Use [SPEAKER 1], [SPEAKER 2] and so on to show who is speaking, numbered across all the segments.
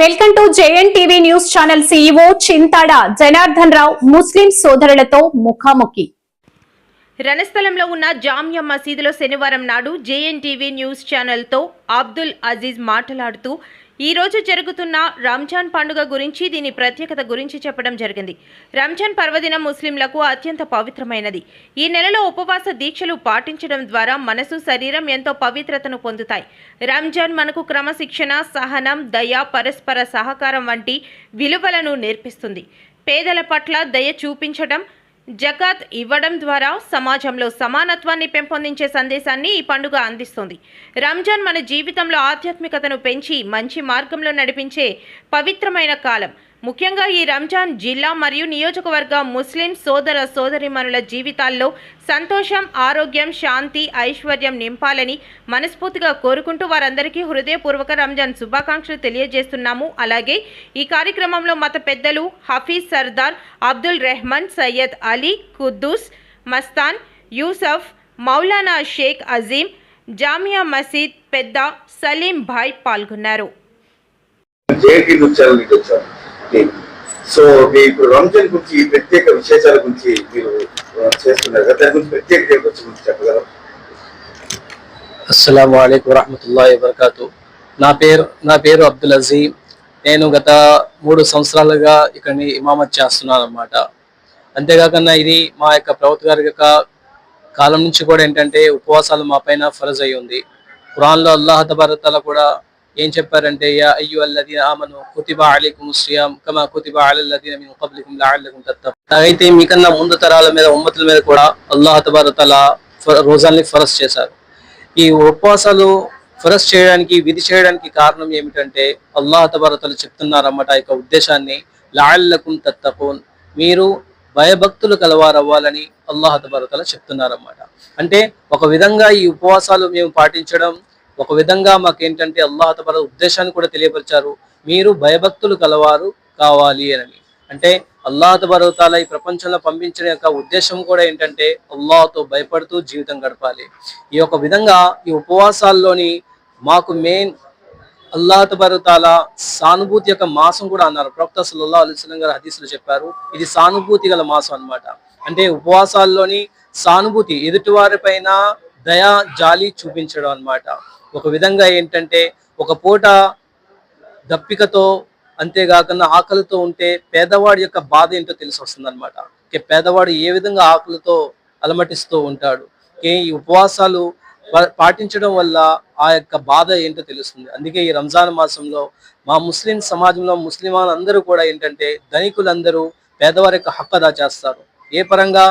[SPEAKER 1] Welcome to JN TV news channel CEO Chintada Janardhan Rao ముస్లిం సోదరులతో ముఖాముఖి.
[SPEAKER 2] రణస్థలంలో ఉన్న జామియా మసీదులో శనివారం నాడు జేఎన్ టీవీ న్యూస్ ఛానల్తో అబ్దుల్ అజీజ్ మాట్లాడుతూ ఈ రోజు జరుగుతున్న రంజాన్ పండుగ గురించి, దీని ప్రత్యేకత గురించి చెప్పడం జరిగింది. రంజాన్ పర్వదినం ముస్లింలకు అత్యంత పవిత్రమైనది. ఈ నెలలో ఉపవాస దీక్షలు పాటించడం ద్వారా మనసు, శరీరం ఎంతో పవిత్రతను పొందుతాయి. రంజాన్ మనకు క్రమశిక్షణ, సహనం, దయ, పరస్పర సహకారం వంటి విలువలను నేర్పిస్తుంది. పేదల పట్ల దయ చూపించడం, జకాత్ ఇవ్వడం ద్వారా సమాజంలో సమానత్వాన్ని పెంపొందించే సందేశాన్ని ఈ పండుగ అందిస్తుంది. రంజాన్ మన జీవితంలో ఆధ్యాత్మికతను పెంచి మంచి మార్గంలో నడిపించే పవిత్రమైన కాలం. ముఖ్యంగా ఈ రంజాన్ జిల్లా మరియు నియోజకవర్గ ముస్లిం సోదర సోదరీమణుల జీవితాల్లో సంతోషం, ఆరోగ్యం, శాంతి, ఐశ్వర్యం నింపాలని మనస్ఫూర్తిగా కోరుకుంటూ వారందరికీ హృదయపూర్వక రంజాన్ శుభాకాంక్షలు తెలియజేస్తున్నాము. అలాగే ఈ కార్యక్రమంలో మత పెద్దలు హఫీజ్ సర్దార్, అబ్దుల్ రెహమాన్, సయ్యద్ అలీ, కుద్దూస్, మస్తాన్, యూసఫ్, మౌలానా షేక్ అజీం, జామియా మసీద్ పెద్ద సలీం భాయ్ పాల్గొన్నారు.
[SPEAKER 3] సో ఇప్పుడు రంజాన్ గురించి ప్రత్యేక విశేషాల గురించి మీరు చేస్తున్నారు కదా, దాని గురించి ప్రత్యేక గురించి చెప్పగలరు?
[SPEAKER 4] అస్సలాము అలైకుం వరహ్మతుల్లాహి వబరకాతు. నా పేరు అబ్దుల్ అజీం. నేను గత 3 సంవత్సరాలుగా ఇక్కడ ఇమామత్ చేస్తున్నాను అన్నమాట. అంతేకాకుండా ఇది మా యొక్క ప్రవక్త గారి యొక్క కాలం నుంచి కూడా ఏంటంటే ఉపవాసాలు మా పైన ఫరజ్ అయి ఉంది. ఖురాన్లో అల్లాహ్ తబారక తఆలా కూడా ఏం చెప్పారంటే, యా అయ్యుహల్లదీన ఆమను కుతిబా అలైకుముస్ సియామ్ కమా కుతిబా అలల్లదీన మిన్ ఖబ్లికుం లఅల్లకుం తత్తఖూన్. అయితే మీకన్నా ముందు తరాల మీద, ఉమ్మతుల మీద కూడా అల్లాహ్ తబారక తఆలా రోజాల్ని ఫరజ్ చేశారు. ఈ ఉపవాసాలు ఫరజ్ చేయడానికి, విధి చేయడానికి కారణం ఏమిటంటే అల్లాహ్ తబారక తఆలా చెప్తున్నారన్నమాట ఆ యొక్క ఉద్దేశాన్ని, లఅల్లకుం తత్తఖూన్, మీరు భయభక్తులు కలవారవ్వాలని అల్లాహ్ తబారక తఆలా చెప్తున్నారన్నమాట. అంటే ఒక విధంగా ఈ ఉపవాసాలు మేము పాటించడం, ఒక విధంగా మాకేంటంటే అల్లాహ్ తబారక ఉద్దేశాన్ని కూడా తెలియపరిచారు, మీరు భయభక్తులు కలవారు కావాలి అని. అంటే అల్లాహ్ తబారక తఆలా ఈ ప్రపంచంలో పంపించిన యొక్క ఉద్దేశం కూడా ఏంటంటే అల్లాహ్తో భయపడుతూ జీవితం గడపాలి. ఈ యొక్క విధంగా ఈ ఉపవాసాల్లోని మాకు మెయిన్ అల్లాహ్ తబారక తఆలా సానుభూతి యొక్క మాసం కూడా అన్నారు. ప్రవక్త సల్లల్లాహు అలైహి వసల్లం గారు హదీసులో చెప్పారు, ఇది సానుభూతి గల మాసం అన్నమాట. అంటే ఉపవాసాల్లోని సానుభూతి, ఎదుటివారి పైన దయా, జాలి చూపించడం అన్నమాట. ఒక విధంగా ఏంటంటే ఒక పూట దప్పికతో, అంతేకాకుండా ఆకలితో ఉంటే పేదవాడి యొక్క బాధ ఏంటో తెలిసి వస్తుంది అనమాట. పేదవాడు ఏ విధంగా ఆకలితో అలమటిస్తూ ఉంటాడు. ఈ ఉపవాసాలు పాటించడం వల్ల ఆ యొక్క బాధ ఏంటో తెలుస్తుంది. అందుకే ఈ రంజాన్ మాసంలో మా ముస్లిం సమాజంలో ముస్లిమానందరూ కూడా ఏంటంటే ధనికులందరూ పేదవారి యొక్క హక్కు అదా చేస్తారు. ఏ పరంగా?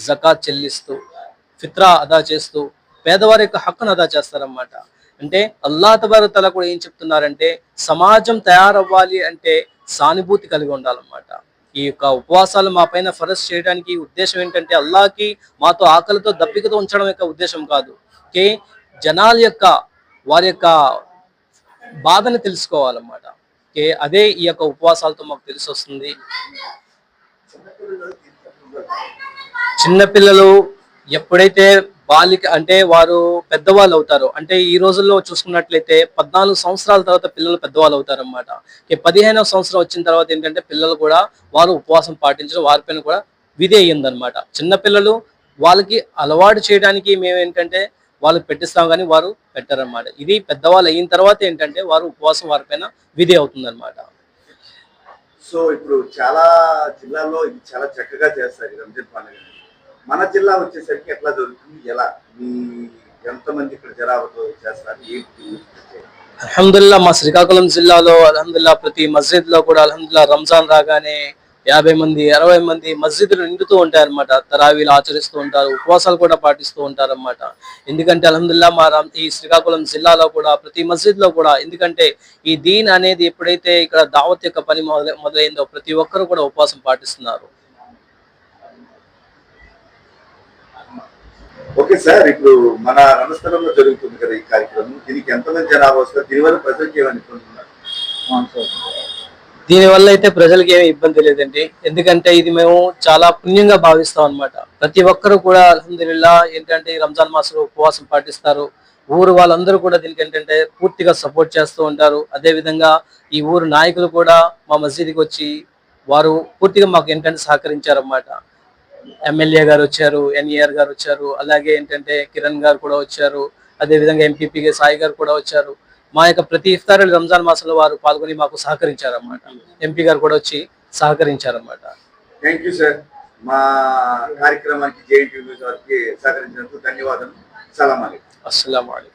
[SPEAKER 4] జకాత్ చెల్లిస్తూ, ఫిత్రా అదా చేస్తూ పేదవారి యొక్క హక్కును అదా చేస్తారన్నమాట. అంటే అల్లాహ్ తబారక తఆలా కూడా ఏం చెప్తున్నారంటే, సమాజం తయారవ్వాలి అంటే సానుభూతి కలిగి ఉండాలన్నమాట. ఈ యొక్క ఉపవాసాలు మా పైన ఫరజ్ చేయడానికి ఉద్దేశం ఏంటంటే అల్లాహకి మాతో ఆకలితో దప్పికతో ఉంచడం యొక్క ఉద్దేశం కాదు. జనాల యొక్క వారి యొక్క బాధను తెలుసుకోవాలన్నమాట. అదే ఈ యొక్క ఉపవాసాలతో మాకు తెలిసి వస్తుంది. చిన్నపిల్లలు ఎప్పుడైతే బాలిక అంటే వారు పెద్దవాళ్ళు అవుతారు, అంటే ఈ రోజుల్లో చూసుకున్నట్లయితే 14 సంవత్సరాల తర్వాత పిల్లలు పెద్దవాళ్ళు అవుతారు అన్నమాట. 15వ సంవత్సరం వచ్చిన తర్వాత ఏంటంటే పిల్లలు కూడా వారు ఉపవాసం పాటించడం వారిపైన కూడా విధి అయ్యిందనమాట. చిన్నపిల్లలు వాళ్ళకి అలవాటు చేయడానికి మేము ఏంటంటే వాళ్ళకి పెట్టిస్తాం, కానీ వారు పెట్టారన్నమాట. ఇది పెద్దవాళ్ళు అయిన తర్వాత ఏంటంటే వారు ఉపవాసం వారిపైన విధి అవుతుందన్నమాట.
[SPEAKER 3] సో ఇప్పుడు చాలా జిల్లాల్లో ఇది చాలా చక్కగా చేస్తారు ఈ రంజాన్ పండుగ. మన జిల్లా వచ్చేసరికి ఎట్లా జరుగుతుంది, ఎలా మీ ఎంతమంది ఇక్కడ జనాభాతో చేస్తారు, ఏంటి?
[SPEAKER 4] అల్హమ్దుల్లా మా శ్రీకాకుళం జిల్లాలో అల్హమ్దుల్లా ప్రతి మస్జిద్ లో కూడా అల్హమ్దుల్లా రంజాన్ రాగానే 50 మంది 60 మంది మస్జిద్లు నిండుతూ ఉంటాయి అన్నమాట. తరావీలు ఆచరిస్తూ ఉంటారు, ఉపవాసాలు కూడా పాటిస్తూ ఉంటారు అన్నమాట. ఎందుకంటే అల్హమ్దుల్లా మా ఈ శ్రీకాకుళం జిల్లాలో కూడా ప్రతి మస్జిద్ లో కూడా, ఎందుకంటే ఈ దీన్ అనేది ఎప్పుడైతే ఇక్కడ దావత్ యొక్క పని మొదలైందో ప్రతి ఒక్కరు కూడా ఉపవాసం పాటిస్తున్నారు.
[SPEAKER 3] ఓకే సార్, ఇప్పుడు మన రణస్థలంలో జరుగుతుంది కదా ఈ కార్యక్రమం, దీనికి ఎంతమంది జనాభా వస్తారు? దీనివల్ల ప్రజలకు ఏమైనా ఇబ్బంది ఉన్నారు?
[SPEAKER 4] దీనివల్ల అయితే ప్రజలకి ఏమి ఇబ్బంది లేదండి, ఎందుకంటే ఇది మేము చాలా పుణ్యంగా భావిస్తాం అన్నమాట. ప్రతి ఒక్కరు కూడా అల్హమ్దులిల్లా ఏంటంటే ఈ రంజాన్ మాసంలో ఉపవాసం పాటిస్తారు. ఊరు వాళ్ళందరూ కూడా దీనికి ఏంటంటే పూర్తిగా సపోర్ట్ చేస్తూ ఉంటారు. అదే విధంగా ఈ ఊరు నాయకులు కూడా మా మసీదుకి వచ్చి వారు పూర్తిగా మాకు ఏంటంటే సహకరించారన్నమాట. ఎమ్మెల్యే గారు వచ్చారు, ఎన్ఈఆర్ గారు వచ్చారు, అలాగే ఏంటంటే కిరణ్ గారు కూడా వచ్చారు, అదే విధంగా ఎంపీపీ సాయి గారు కూడా వచ్చారు. మా యొక్క ప్రతి ఇఫ్తార్ రంజాన్ మాసంలో వారు పాల్గొని మాకు సహకరించారన్నమాట. ఎంపీ గారు కూడా వచ్చి సహకరించారన్నమాట.
[SPEAKER 3] Thank you sir. మా కార్యక్రమానికి జేఎన్టీవీ న్యూస్ వారికి సహకరించినందుకు ధన్యవాదాలు. సలాం అలైకుం.
[SPEAKER 4] అస్సలాము అలైకుం.